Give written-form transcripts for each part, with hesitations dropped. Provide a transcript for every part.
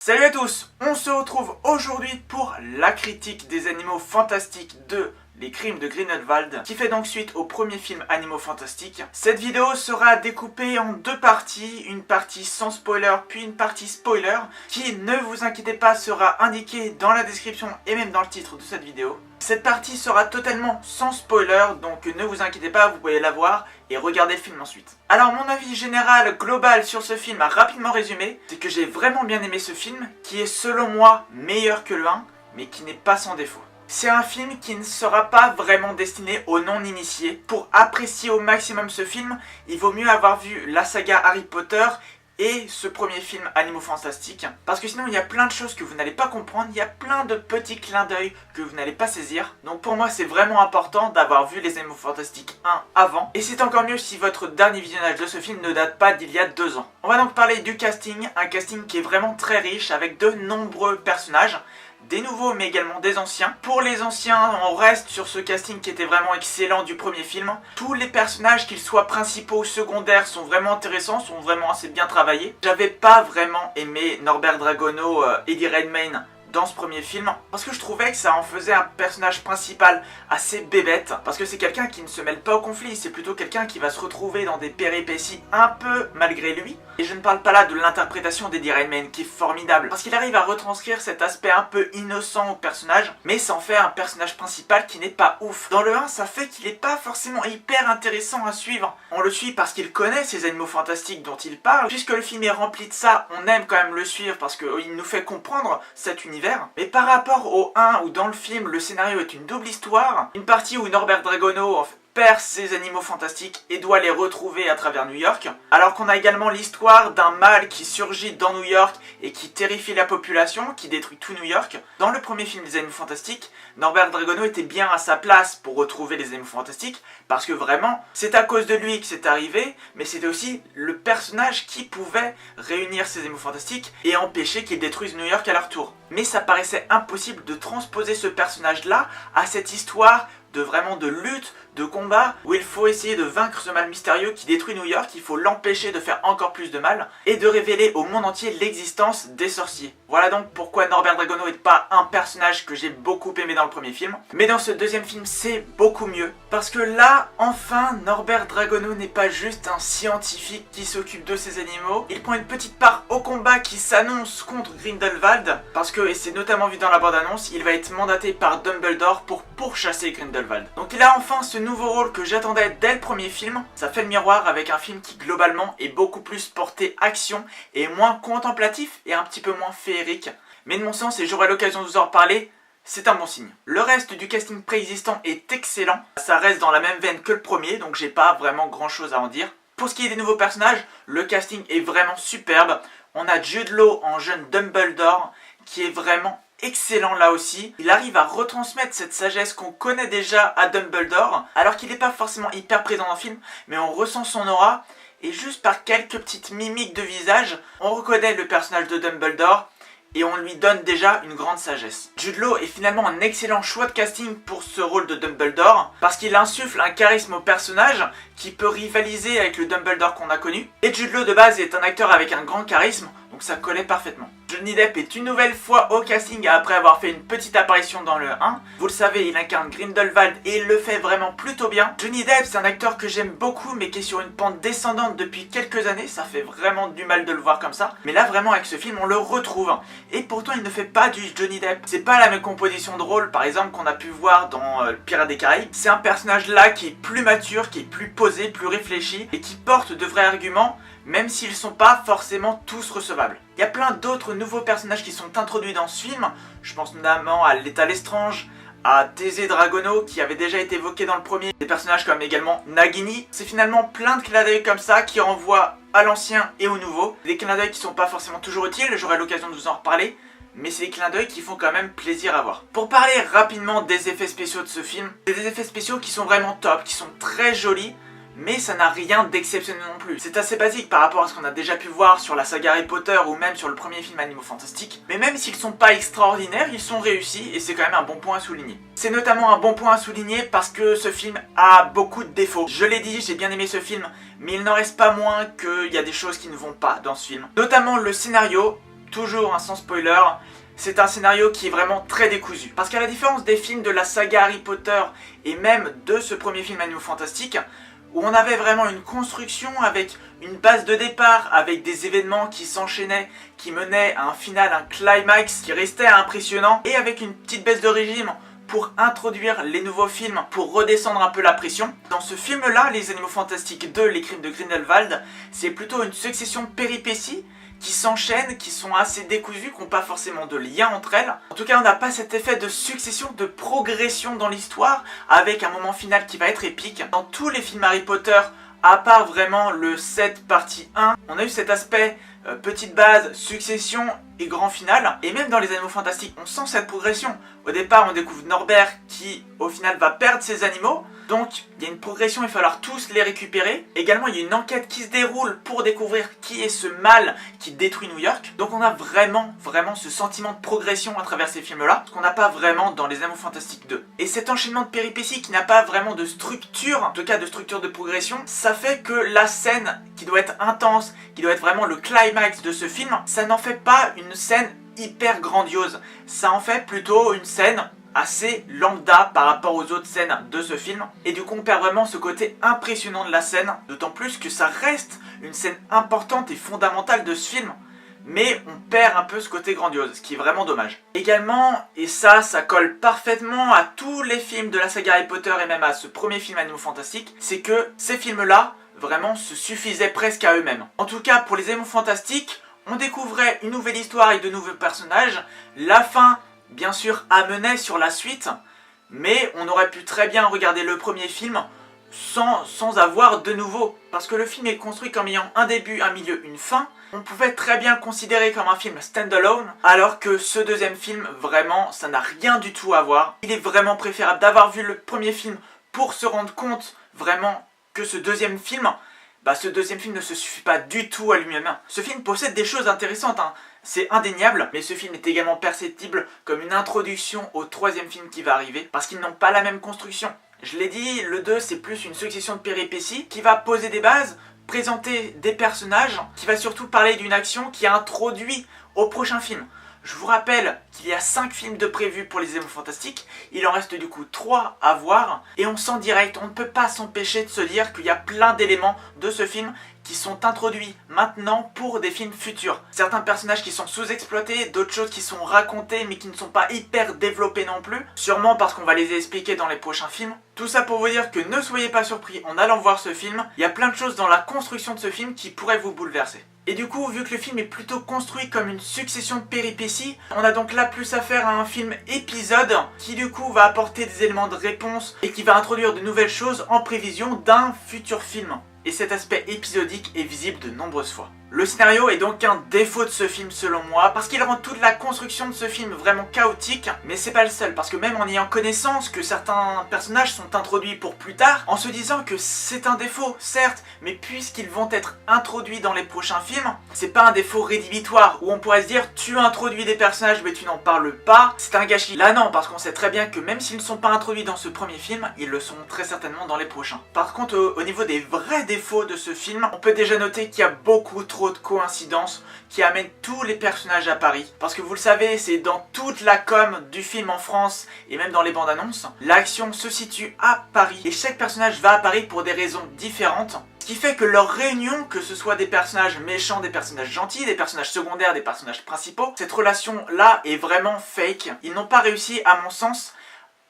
Salut à tous, on se retrouve aujourd'hui pour la critique des Animaux Fantastiques de Les Crimes de Grindelwald, qui fait donc suite au premier film Animaux Fantastiques. Cette vidéo sera découpée en deux parties, une partie sans spoiler puis une partie spoiler, qui, ne vous inquiétez pas, sera indiquée dans la description et même dans le titre de cette vidéo. Cette partie sera totalement sans spoiler, donc ne vous inquiétez pas, vous pouvez la voir et regarder le film ensuite. Alors mon avis général, global sur ce film, rapidement résumé, c'est que j'ai vraiment bien aimé ce film, qui est selon moi meilleur que le 1, mais qui n'est pas sans défaut. C'est un film qui ne sera pas vraiment destiné aux non-initiés. Pour apprécier au maximum ce film, il vaut mieux avoir vu la saga Harry Potter et ce premier film Animaux Fantastiques, parce que sinon il y a plein de choses que vous n'allez pas comprendre, il y a plein de petits clins d'œil que vous n'allez pas saisir. Donc pour moi c'est vraiment important d'avoir vu les Animaux Fantastiques 1 avant, et c'est encore mieux si votre dernier visionnage de ce film ne date pas d'il y a 2 ans. On va donc parler du casting, un casting qui est vraiment très riche avec de nombreux personnages, des nouveaux mais également des anciens. Pour les anciens, on reste sur ce casting qui était vraiment excellent du premier film. Tous les personnages, qu'ils soient principaux ou secondaires, sont vraiment intéressants, sont vraiment assez bien travaillés. J'avais pas vraiment aimé Norbert Dragono, Eddie Redmayne dans ce premier film, parce que je trouvais que ça en faisait un personnage principal assez bébête, parce que c'est quelqu'un qui ne se mêle pas au conflit, c'est plutôt quelqu'un qui va se retrouver dans des péripéties un peu malgré lui. Et je ne parle pas là de l'interprétation d'Eddie Redmayne qui est formidable, parce qu'il arrive à retranscrire cet aspect un peu innocent au personnage, mais ça en fait un personnage principal qui n'est pas ouf. Dans le 1, ça fait qu'il n'est pas forcément hyper intéressant à suivre. On le suit parce qu'il connaît ces animaux fantastiques dont il parle, puisque le film est rempli de ça, on aime quand même le suivre parce qu'il nous fait comprendre cet univers. Mais par rapport au 1 où dans le film le scénario est une double histoire, une partie où Norbert Dragono perd ses animaux fantastiques et doit les retrouver à travers New York, alors qu'on a également l'histoire d'un mal qui surgit dans New York et qui terrifie la population, qui détruit tout New York. Dans le premier film des Animaux Fantastiques, Norbert Dragono était bien à sa place pour retrouver les Animaux Fantastiques, parce que vraiment, c'est à cause de lui que c'est arrivé, mais c'était aussi le personnage qui pouvait réunir ces Animaux Fantastiques et empêcher qu'ils détruisent New York à leur tour. Mais ça paraissait impossible de transposer ce personnage-là à cette histoire de lutte, de combat, où il faut essayer de vaincre ce mal mystérieux qui détruit New York, il faut l'empêcher de faire encore plus de mal, et de révéler au monde entier l'existence des sorciers. Voilà donc pourquoi Norbert Dragono n'est pas un personnage que j'ai beaucoup aimé dans le premier film, mais dans ce deuxième film c'est beaucoup mieux, parce que là, enfin, Norbert Dragono n'est pas juste un scientifique qui s'occupe de ses animaux, il prend une petite part au combat qui s'annonce contre Grindelwald, parce que, et c'est notamment vu dans la bande-annonce, il va être mandaté par Dumbledore pour pourchasser Grindelwald. Donc il a enfin ce nouveau rôle que j'attendais dès le premier film. Ça fait le miroir avec un film qui globalement est beaucoup plus porté action et moins contemplatif et un petit peu moins féerique. Mais de mon sens, et j'aurai l'occasion de vous en reparler, c'est un bon signe. Le reste du casting préexistant est excellent. Ça reste dans la même veine que le premier, donc j'ai pas vraiment grand chose à en dire. Pour ce qui est des nouveaux personnages, le casting est vraiment superbe. On a Jude Law en jeune Dumbledore qui est vraiment excellent là aussi. Il arrive à retransmettre cette sagesse qu'on connaît déjà à Dumbledore, alors qu'il n'est pas forcément hyper présent dans le film, mais on ressent son aura, et juste par quelques petites mimiques de visage, on reconnaît le personnage de Dumbledore, et on lui donne déjà une grande sagesse. Jude Law est finalement un excellent choix de casting pour ce rôle de Dumbledore, parce qu'il insuffle un charisme au personnage qui peut rivaliser avec le Dumbledore qu'on a connu. Et Jude Law de base est un acteur avec un grand charisme, donc ça collait parfaitement. Johnny Depp est une nouvelle fois au casting après avoir fait une petite apparition dans le 1. Vous le savez, il incarne Grindelwald et il le fait vraiment plutôt bien. Johnny Depp, c'est un acteur que j'aime beaucoup mais qui est sur une pente descendante depuis quelques années. Ça fait vraiment du mal de le voir comme ça. Mais là, vraiment, avec ce film, on le retrouve. Et pourtant, il ne fait pas du Johnny Depp. C'est pas la même composition de rôle, par exemple, qu'on a pu voir dans Pirates des Caraïbes. C'est un personnage là qui est plus mature, qui est plus posé, plus réfléchi et qui porte de vrais arguments, même s'ils ne sont pas forcément tous recevables. Il y a plein d'autres nouveaux personnages qui sont introduits dans ce film. Je pense notamment à Leta Lestrange, à Thésée Dragono qui avait déjà été évoqué dans le premier. Des personnages comme également Nagini. C'est finalement plein de clins d'œil comme ça qui renvoient à l'ancien et au nouveau. Des clins d'œil qui sont pas forcément toujours utiles, j'aurai l'occasion de vous en reparler, mais c'est des clins d'œil qui font quand même plaisir à voir. Pour parler rapidement des effets spéciaux de ce film, c'est des effets spéciaux qui sont vraiment top, qui sont très jolis, mais ça n'a rien d'exceptionnel non plus. C'est assez basique par rapport à ce qu'on a déjà pu voir sur la saga Harry Potter ou même sur le premier film Animaux Fantastiques, mais même s'ils sont pas extraordinaires, ils sont réussis et c'est quand même un bon point à souligner. C'est notamment un bon point à souligner parce que ce film a beaucoup de défauts. Je l'ai dit, j'ai bien aimé ce film, mais il n'en reste pas moins qu'il y a des choses qui ne vont pas dans ce film. Notamment le scénario. toujours sans spoiler, c'est un scénario qui est vraiment très décousu. Parce qu'à la différence des films de la saga Harry Potter et même de ce premier film Animaux Fantastiques, où on avait vraiment une construction avec une base de départ, avec des événements qui s'enchaînaient, qui menaient à un final, un climax qui restait impressionnant, et avec une petite baisse de régime pour introduire les nouveaux films, pour redescendre un peu la pression. Dans ce film-là, Les Animaux Fantastiques 2, Les Crimes de Grindelwald, c'est plutôt une succession de péripéties qui s'enchaînent, qui sont assez décousues, qui n'ont pas forcément de lien entre elles. En tout cas, on n'a pas cet effet de succession, de progression dans l'histoire, avec un moment final qui va être épique. Dans tous les films Harry Potter, à part vraiment le 7 partie 1, on a eu cet aspect petite base, succession et grand final. Et même dans les Animaux Fantastiques, on sent cette progression. Au départ, on découvre Norbert qui, au final, va perdre ses animaux. Donc, il y a une progression, il va falloir tous les récupérer. Également, il y a une enquête qui se déroule pour découvrir qui est ce mal qui détruit New York. Donc, on a vraiment ce sentiment de progression à travers ces films-là, ce qu'on n'a pas vraiment dans les Animaux Fantastiques 2. Et cet enchaînement de péripéties qui n'a pas vraiment de structure, en tout cas de structure de progression, ça fait que la scène qui doit être intense, qui doit être vraiment le climax de ce film, ça n'en fait pas une scène hyper grandiose. Ça en fait plutôt une scène assez lambda par rapport aux autres scènes de ce film, et du coup on perd vraiment ce côté impressionnant de la scène, d'autant plus que ça reste une scène importante et fondamentale de ce film, mais on perd un peu ce côté grandiose, ce qui est vraiment dommage. Également, et ça colle parfaitement à tous les films de la saga Harry Potter et même à ce premier film Animaux Fantastiques, c'est que ces films-là vraiment se suffisaient presque à eux-mêmes. En tout cas pour les Animaux Fantastiques, on découvrait une nouvelle histoire et de nouveaux personnages, la fin bien sûr amenait sur la suite, mais on aurait pu très bien regarder le premier film sans avoir de nouveau, parce que le film est construit comme ayant un début, un milieu, une fin. On pouvait très bien le considérer comme un film stand-alone, alors que ce deuxième film, vraiment, ça n'a rien du tout à voir. Il est vraiment préférable d'avoir vu le premier film pour se rendre compte vraiment que ce deuxième film ne se suffit pas du tout à lui-même. Ce film possède des choses intéressantes, c'est indéniable, mais ce film est également perceptible comme une introduction au troisième film qui va arriver, parce qu'ils n'ont pas la même construction. Je l'ai dit, le 2 c'est plus une succession de péripéties qui va poser des bases, présenter des personnages, qui va surtout parler d'une action qui a introduit au prochain film. Je vous rappelle qu'il y a 5 films de prévus pour les Animaux Fantastiques, il en reste du coup 3 à voir, et on sent direct, on ne peut pas s'empêcher de se dire qu'il y a plein d'éléments de ce film qui sont introduits maintenant pour des films futurs. Certains personnages qui sont sous-exploités, d'autres choses qui sont racontées mais qui ne sont pas hyper développées non plus, sûrement parce qu'on va les expliquer dans les prochains films. Tout ça pour vous dire que ne soyez pas surpris en allant voir ce film, il y a plein de choses dans la construction de ce film qui pourraient vous bouleverser. Et du coup, vu que le film est plutôt construit comme une succession de péripéties, on a donc là plus affaire à un film épisode qui du coup va apporter des éléments de réponse et qui va introduire de nouvelles choses en prévision d'un futur film. Et cet aspect épisodique est visible de nombreuses fois. Le scénario est donc un défaut de ce film selon moi, parce qu'il rend toute la construction de ce film vraiment chaotique, mais c'est pas le seul, parce que même en ayant connaissance que certains personnages sont introduits pour plus tard, en se disant que c'est un défaut, certes, mais puisqu'ils vont être introduits dans les prochains films, c'est pas un défaut rédhibitoire, où on pourrait se dire tu introduis des personnages mais tu n'en parles pas, c'est un gâchis. Là non, parce qu'on sait très bien que même s'ils ne sont pas introduits dans ce premier film, ils le sont très certainement dans les prochains. Par contre, au niveau des vrais défauts de ce film, on peut déjà noter qu'il y a beaucoup trop de coïncidences qui amènent tous les personnages à Paris. Parce que vous le savez, c'est dans toute la com du film en France et même dans les bandes annonces, l'action se situe à Paris et chaque personnage va à Paris pour des raisons différentes. Ce qui fait que leur réunion, que ce soit des personnages méchants, des personnages gentils, des personnages secondaires, des personnages principaux, cette relation-là est vraiment fake. Ils n'ont pas réussi, à mon sens,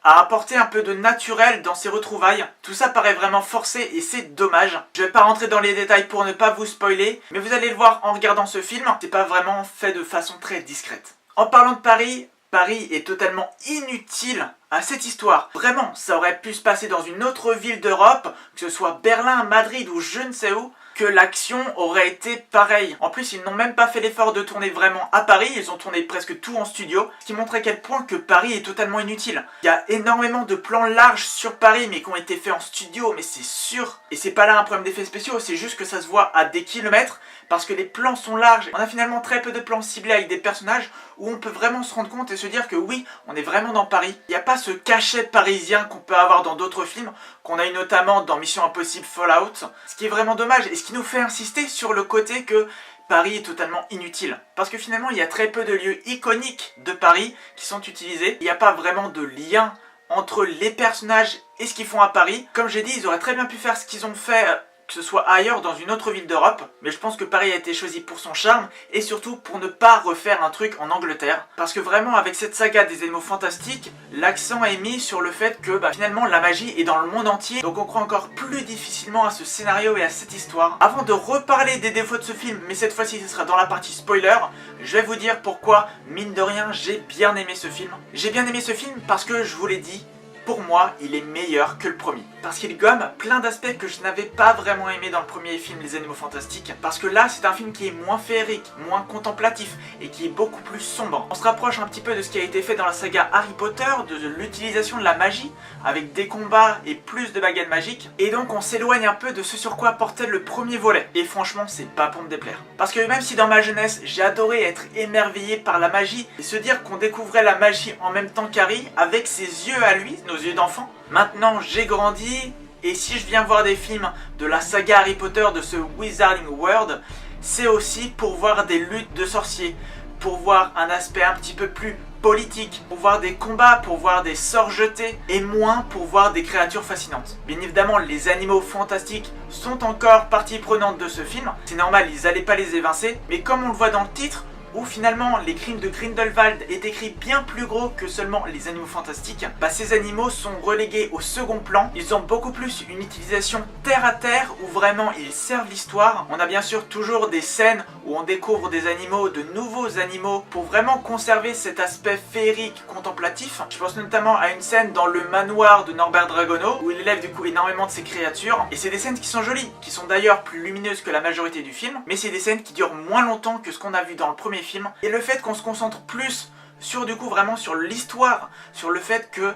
à apporter un peu de naturel dans ces retrouvailles. Tout ça paraît vraiment forcé et c'est dommage. Je vais pas rentrer dans les détails pour ne pas vous spoiler, mais vous allez le voir en regardant ce film, c'est pas vraiment fait de façon très discrète. En parlant de Paris, Paris est totalement inutile à cette histoire. Vraiment, ça aurait pu se passer dans une autre ville d'Europe, que ce soit Berlin, Madrid ou je ne sais où, que l'action aurait été pareille. En plus, ils n'ont même pas fait l'effort de tourner vraiment à Paris, ils ont tourné presque tout en studio, ce qui montre à quel point que Paris est totalement inutile. Il y a énormément de plans larges sur Paris, mais qui ont été faits en studio, mais c'est sûr. Et c'est pas là un problème d'effets spéciaux, c'est juste que ça se voit à des kilomètres, parce que les plans sont larges. On a finalement très peu de plans ciblés avec des personnages où on peut vraiment se rendre compte et se dire que oui, on est vraiment dans Paris. Il n'y a pas ce cachet parisien qu'on peut avoir dans d'autres films, qu'on a eu notamment dans Mission Impossible Fallout, ce qui est vraiment dommage et ce qui nous fait insister sur le côté que Paris est totalement inutile. Parce que finalement, il y a très peu de lieux iconiques de Paris qui sont utilisés. Il n'y a pas vraiment de lien entre les personnages et ce qu'ils font à Paris. Comme j'ai dit, ils auraient très bien pu faire ce qu'ils ont fait, que ce soit ailleurs, dans une autre ville d'Europe. Mais je pense que Paris a été choisi pour son charme et surtout pour ne pas refaire un truc en Angleterre. Parce que vraiment, avec cette saga des animaux fantastiques, l'accent est mis sur le fait que finalement la magie est dans le monde entier. Donc on croit encore plus difficilement à ce scénario et à cette histoire. Avant de reparler des défauts de ce film, mais cette fois-ci ce sera dans la partie spoiler, je vais vous dire pourquoi, mine de rien, j'ai bien aimé ce film. J'ai bien aimé ce film parce que, je vous l'ai dit, pour moi, il est meilleur que le premier. Parce qu'il gomme plein d'aspects que je n'avais pas vraiment aimé dans le premier film Les Animaux Fantastiques. Parce que là, c'est un film qui est moins féerique, moins contemplatif et qui est beaucoup plus sombre. On se rapproche un petit peu de ce qui a été fait dans la saga Harry Potter, de l'utilisation de la magie, avec des combats et plus de baguettes magiques. Et donc on s'éloigne un peu de ce sur quoi portait le premier volet. Et franchement, c'est pas pour me déplaire. Parce que même si dans ma jeunesse, j'ai adoré être émerveillé par la magie et se dire qu'on découvrait la magie en même temps qu'Harry, avec ses yeux à lui, nos yeux d'enfant. Maintenant, j'ai grandi, et si je viens voir des films de la saga Harry Potter, de ce Wizarding World, c'est aussi pour voir des luttes de sorciers, pour voir un aspect un petit peu plus politique, pour voir des combats, pour voir des sorts jetés, et moins pour voir des créatures fascinantes. Bien évidemment, les animaux fantastiques sont encore partie prenante de ce film, c'est normal, ils n'allaient pas les évincer, mais comme on le voit dans le titre, où finalement les crimes de Grindelwald est écrit bien plus gros que seulement les animaux fantastiques, ces animaux sont relégués au second plan. Ils ont beaucoup plus une utilisation terre à terre où vraiment ils servent l'histoire. On a bien sûr toujours des scènes où on découvre des animaux, de nouveaux animaux, pour vraiment conserver cet aspect féerique contemplatif. Je pense notamment à une scène dans le manoir de Norbert Dragono où il élève du coup énormément de ses créatures. Et c'est des scènes qui sont jolies, qui sont d'ailleurs plus lumineuses que la majorité du film, mais c'est des scènes qui durent moins longtemps que ce qu'on a vu dans le premier film, et le fait qu'on se concentre plus sur du coup vraiment sur l'histoire, sur le fait que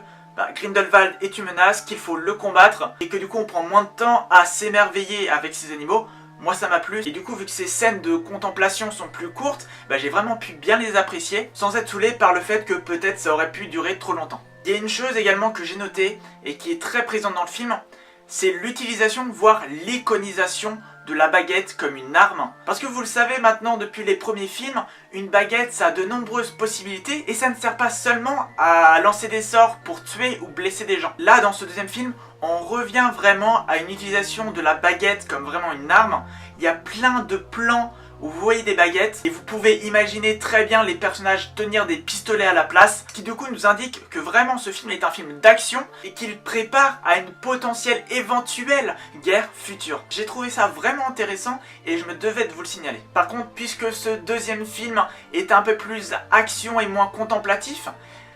Grindelwald est une menace, qu'il faut le combattre, et que du coup on prend moins de temps à s'émerveiller avec ces animaux, moi ça m'a plu, et du coup vu que ces scènes de contemplation sont plus courtes, j'ai vraiment pu bien les apprécier, sans être saoulé par le fait que peut-être ça aurait pu durer trop longtemps. Il y a une chose également que j'ai notée, et qui est très présente dans le film, c'est l'utilisation, voire l'iconisation de la baguette comme une arme. Parce que vous le savez maintenant depuis les premiers films, une baguette ça a de nombreuses possibilités et ça ne sert pas seulement à lancer des sorts pour tuer ou blesser des gens. Là dans ce deuxième film, on revient vraiment à une utilisation de la baguette comme vraiment une arme. Il y a plein de plans où vous voyez des baguettes et vous pouvez imaginer très bien les personnages tenir des pistolets à la place, ce qui du coup nous indique que vraiment ce film est un film d'action et qu'il prépare à une potentielle éventuelle guerre future. J'ai trouvé ça vraiment intéressant et je me devais de vous le signaler. Par contre, puisque ce deuxième film est un peu plus action et moins contemplatif,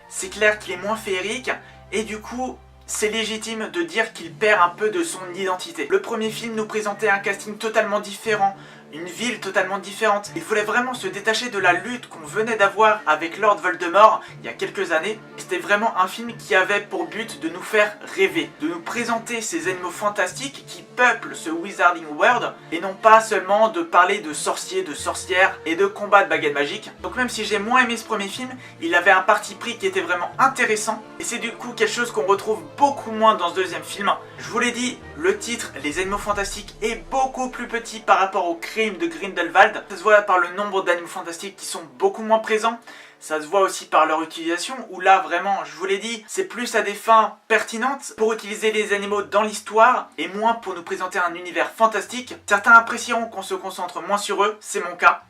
c'est clair qu'il est moins féerique et du coup c'est légitime de dire qu'il perd un peu de son identité. Le premier film nous présentait un casting totalement différent, une ville totalement différente. Il voulait vraiment se détacher de la lutte qu'on venait d'avoir avec Lord Voldemort il y a quelques années. C'était vraiment un film qui avait pour but de nous faire rêver, de nous présenter ces animaux fantastiques qui peuplent ce Wizarding World, et non pas seulement de parler de sorciers, de sorcières et de combats de baguettes magiques. Donc même si j'ai moins aimé ce premier film, il avait un parti pris qui était vraiment intéressant, et c'est du coup quelque chose qu'on retrouve beaucoup moins dans ce deuxième film. Je vous l'ai dit, le titre, Les Animaux Fantastiques, est beaucoup plus petit par rapport au crime de Grindelwald. Ça se voit par le nombre d'animaux fantastiques qui sont beaucoup moins présents. Ça se voit aussi par leur utilisation, où là vraiment, je vous l'ai dit, c'est plus à des fins pertinentes pour utiliser les animaux dans l'histoire et moins pour nous présenter un univers fantastique. Certains apprécieront qu'on se concentre moins sur eux, c'est mon cas,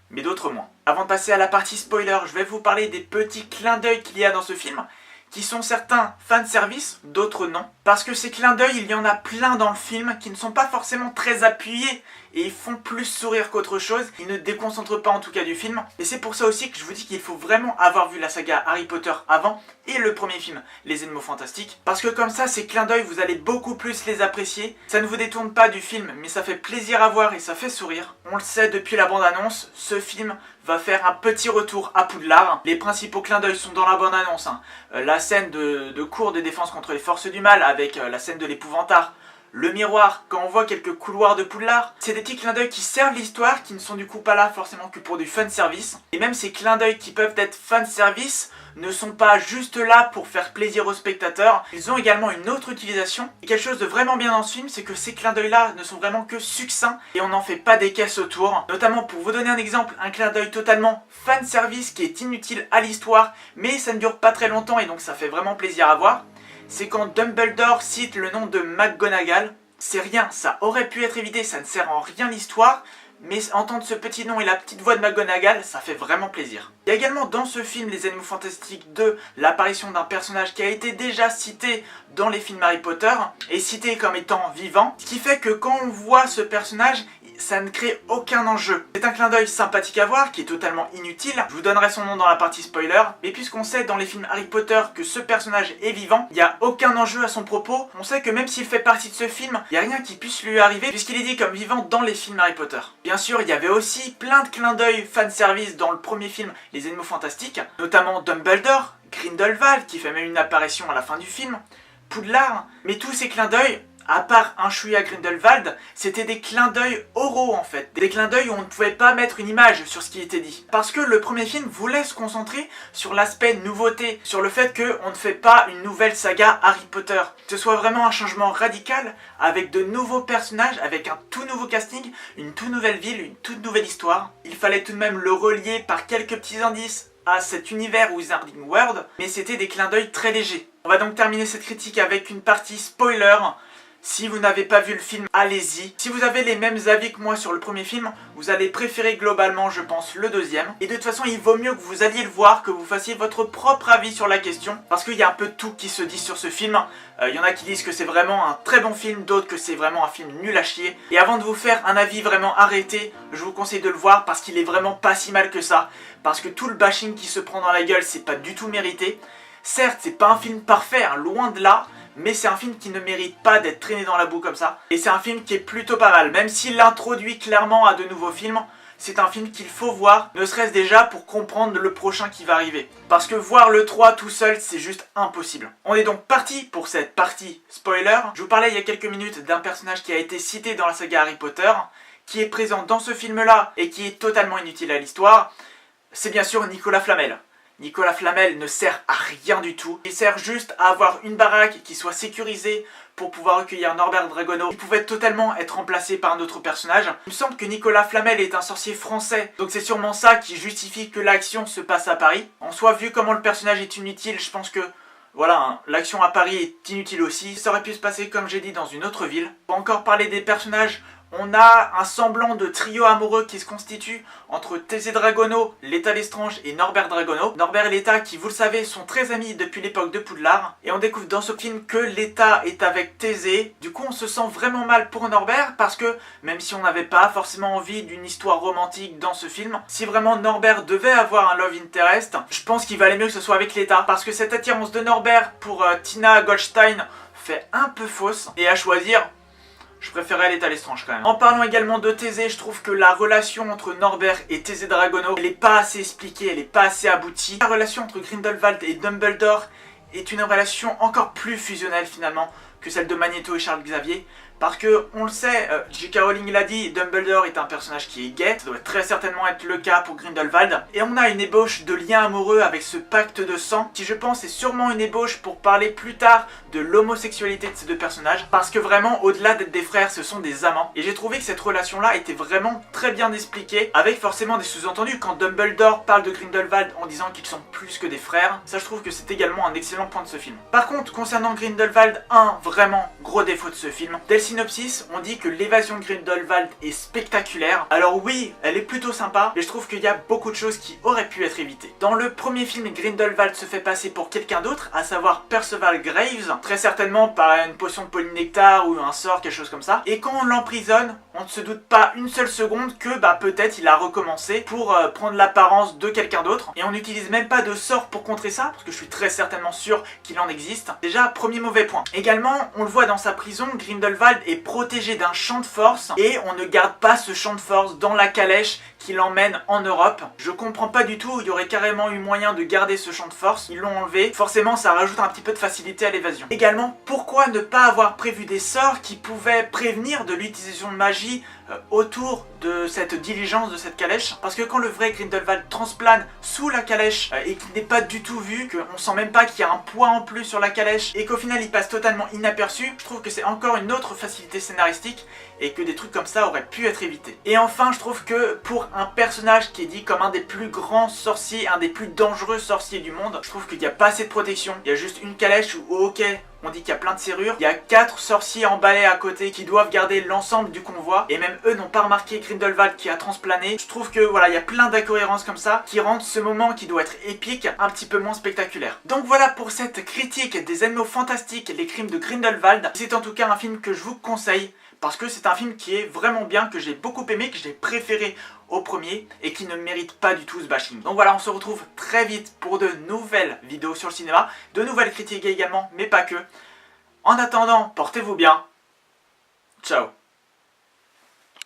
mais d'autres moins. Avant de passer à la partie spoiler, je vais vous parler des petits clins d'œil qu'il y a dans ce film, qui sont certains fanservice, d'autres non. Parce que ces clins d'œil, il y en a plein dans le film qui ne sont pas forcément très appuyés et ils font plus sourire qu'autre chose, ils ne déconcentrent pas en tout cas du film. Et c'est pour ça aussi que je vous dis qu'il faut vraiment avoir vu la saga Harry Potter avant et le premier film, Les Animaux Fantastiques. Parce que comme ça, ces clins d'œil, vous allez beaucoup plus les apprécier. Ça ne vous détourne pas du film, mais ça fait plaisir à voir et ça fait sourire. On le sait depuis la bande-annonce, ce film va faire un petit retour à Poudlard. Les principaux clins d'œil sont dans la bande-annonce. La scène de cours de défense contre les forces du mal avec la scène de l'épouvantail, le miroir quand on voit quelques couloirs de Poudlard. C'est des petits clins d'œil qui servent l'histoire, qui ne sont du coup pas là forcément que pour du fanservice. Et même ces clins d'œil qui peuvent être fanservice ne sont pas juste là pour faire plaisir aux spectateurs, ils ont également une autre utilisation. Et quelque chose de vraiment bien dans ce film, c'est que ces clins d'œil là ne sont vraiment que succincts et on n'en fait pas des caisses autour. Notamment pour vous donner un exemple, un clin d'œil totalement fanservice qui est inutile à l'histoire, mais ça ne dure pas très longtemps et donc ça fait vraiment plaisir à voir. C'est quand Dumbledore cite le nom de McGonagall. C'est rien, ça aurait pu être évité, ça ne sert en rien l'histoire, mais entendre ce petit nom et la petite voix de McGonagall, ça fait vraiment plaisir. Il y a également dans ce film Les Animaux Fantastiques 2 l'apparition d'un personnage qui a été déjà cité dans les films Harry Potter, et cité comme étant vivant, ce qui fait que quand on voit ce personnage, ça ne crée aucun enjeu. C'est un clin d'œil sympathique à voir, qui est totalement inutile. Je vous donnerai son nom dans la partie spoiler. Mais puisqu'on sait dans les films Harry Potter que ce personnage est vivant, il n'y a aucun enjeu à son propos. On sait que même s'il fait partie de ce film, il n'y a rien qui puisse lui arriver, puisqu'il est dit comme vivant dans les films Harry Potter. Bien sûr, il y avait aussi plein de clins d'œil fanservice dans le premier film Les Animaux Fantastiques, notamment Dumbledore, Grindelwald, qui fait même une apparition à la fin du film, Poudlard, mais tous ces clins d'œil, à part un chouïa Grindelwald, c'était des clins d'œil oraux en fait. Des clins d'œil où on ne pouvait pas mettre une image sur ce qui était dit. Parce que le premier film voulait se concentrer sur l'aspect nouveauté, sur le fait qu'on ne fait pas une nouvelle saga Harry Potter. Que ce soit vraiment un changement radical, avec de nouveaux personnages, avec un tout nouveau casting, une toute nouvelle ville, une toute nouvelle histoire. Il fallait tout de même le relier par quelques petits indices à cet univers Wizarding World, mais c'était des clins d'œil très légers. On va donc terminer cette critique avec une partie spoiler. Si vous n'avez pas vu le film, allez-y. Si vous avez les mêmes avis que moi sur le premier film, vous allez préférer globalement, je pense, le deuxième. Et de toute façon, il vaut mieux que vous alliez le voir, que vous fassiez votre propre avis sur la question, parce qu'il y a un peu de tout qui se dit sur ce film. Il y en a qui disent que c'est vraiment un très bon film, d'autres que c'est vraiment un film nul à chier. Et avant de vous faire un avis vraiment arrêté, je vous conseille de le voir parce qu'il est vraiment pas si mal que ça. Parce que tout le bashing qui se prend dans la gueule, c'est pas du tout mérité. Certes, c'est pas un film parfait, hein, loin de là, mais c'est un film qui ne mérite pas d'être traîné dans la boue comme ça. Et c'est un film qui est plutôt pas mal, même s'il introduit clairement à de nouveaux films. C'est un film qu'il faut voir, ne serait-ce déjà pour comprendre le prochain qui va arriver. Parce que voir le 3 tout seul, c'est juste impossible. On est donc parti pour cette partie spoiler. Je vous parlais il y a quelques minutes d'un personnage qui a été cité dans la saga Harry Potter, qui est présent dans ce film-là et qui est totalement inutile à l'histoire. C'est bien sûr Nicolas Flamel. Nicolas Flamel ne sert à rien du tout. Il sert juste à avoir une baraque qui soit sécurisée pour pouvoir recueillir Norbert Dragono. Il pouvait totalement être remplacé par un autre personnage. Il me semble que Nicolas Flamel est un sorcier français, donc c'est sûrement ça qui justifie que l'action se passe à Paris. En soi, vu comment le personnage est inutile, je pense que voilà, hein, l'action à Paris est inutile aussi. Ça aurait pu se passer, comme j'ai dit, dans une autre ville. Pour encore parler des personnages, on a un semblant de trio amoureux qui se constitue entre Thésée Dragono, Léta Lestrange et Norbert Dragono. Norbert et Léta, qui vous le savez, sont très amis depuis l'époque de Poudlard. Et on découvre dans ce film que Léta est avec Thésée. Du coup, on se sent vraiment mal pour Norbert parce que, même si on n'avait pas forcément envie d'une histoire romantique dans ce film, si vraiment Norbert devait avoir un love interest, je pense qu'il valait mieux que ce soit avec Léta. Parce que cette attirance de Norbert pour Tina Goldstein fait un peu fausse. Et à choisir, je préférais Léta Lestrange quand même. En parlant également de Thésée, je trouve que la relation entre Norbert et Thésée Dragono, elle est pas assez expliquée, elle est pas assez aboutie. La relation entre Grindelwald et Dumbledore est une relation encore plus fusionnelle finalement que celle de Magneto et Charles Xavier. Parce que, on le sait, J.K. Rowling l'a dit, Dumbledore est un personnage qui est gay, ça doit très certainement être le cas pour Grindelwald. Et on a une ébauche de lien amoureux avec ce pacte de sang, qui je pense est sûrement une ébauche pour parler plus tard de l'homosexualité de ces deux personnages. Parce que vraiment, au-delà d'être des frères, ce sont des amants. Et j'ai trouvé que cette relation-là était vraiment très bien expliquée, avec forcément des sous-entendus. Quand Dumbledore parle de Grindelwald en disant qu'ils sont plus que des frères, ça je trouve que c'est également un excellent point de ce film. Par contre, concernant Grindelwald, un vraiment gros défaut de ce film, dès le synopsis, on dit que l'évasion de Grindelwald est spectaculaire. Alors oui, elle est plutôt sympa, mais je trouve qu'il y a beaucoup de choses qui auraient pu être évitées. Dans le premier film, Grindelwald se fait passer pour quelqu'un d'autre, à savoir Perceval Graves, très certainement par une potion de polynectar ou un sort, quelque chose comme ça. Et quand on l'emprisonne, on ne se doute pas une seule seconde que peut-être il a recommencé pour prendre l'apparence de quelqu'un d'autre. Et on n'utilise même pas de sort pour contrer ça, parce que je suis très certainement sûr qu'il en existe. Déjà, premier mauvais point. Également, on le voit dans sa prison, Grindelwald Grindelwald est protégé d'un champ de force et on ne garde pas ce champ de force dans la calèche qui l'emmène en Europe. Je comprends pas du tout, il y aurait carrément eu moyen de garder ce champ de force, ils l'ont enlevé. Forcément ça rajoute un petit peu de facilité à l'évasion. Également, pourquoi ne pas avoir prévu des sorts qui pouvaient prévenir de l'utilisation de magie autour de cette diligence, de cette calèche? Parce que quand le vrai Grindelwald transplane sous la calèche et qu'il n'est pas du tout vu, qu'on sent même pas qu'il y a un poids en plus sur la calèche et qu'au final il passe totalement inaperçu, je trouve que c'est encore une autre facilité scénaristique et que des trucs comme ça auraient pu être évités. Et enfin, je trouve que pour un personnage qui est dit comme un des plus grands sorciers, un des plus dangereux sorciers du monde, je trouve qu'il n'y a pas assez de protection. Il y a juste une calèche où, ok, on dit qu'il y a plein de serrures. Il y a 4 sorciers emballés à côté qui doivent garder l'ensemble du convoi. Et même eux n'ont pas remarqué Grindelwald qui a transplané. Je trouve que voilà, il y a plein d'incohérences comme ça qui rendent ce moment qui doit être épique un petit peu moins spectaculaire. Donc voilà pour cette critique des animaux fantastiques, les crimes de Grindelwald. C'est en tout cas un film que je vous conseille parce que c'est un film qui est vraiment bien, que j'ai beaucoup aimé, que j'ai préféré au premier et qui ne mérite pas du tout ce bashing. Donc voilà, on se retrouve très vite pour de nouvelles vidéos sur le cinéma, de nouvelles critiques également, mais pas que. En attendant, portez-vous bien. Ciao.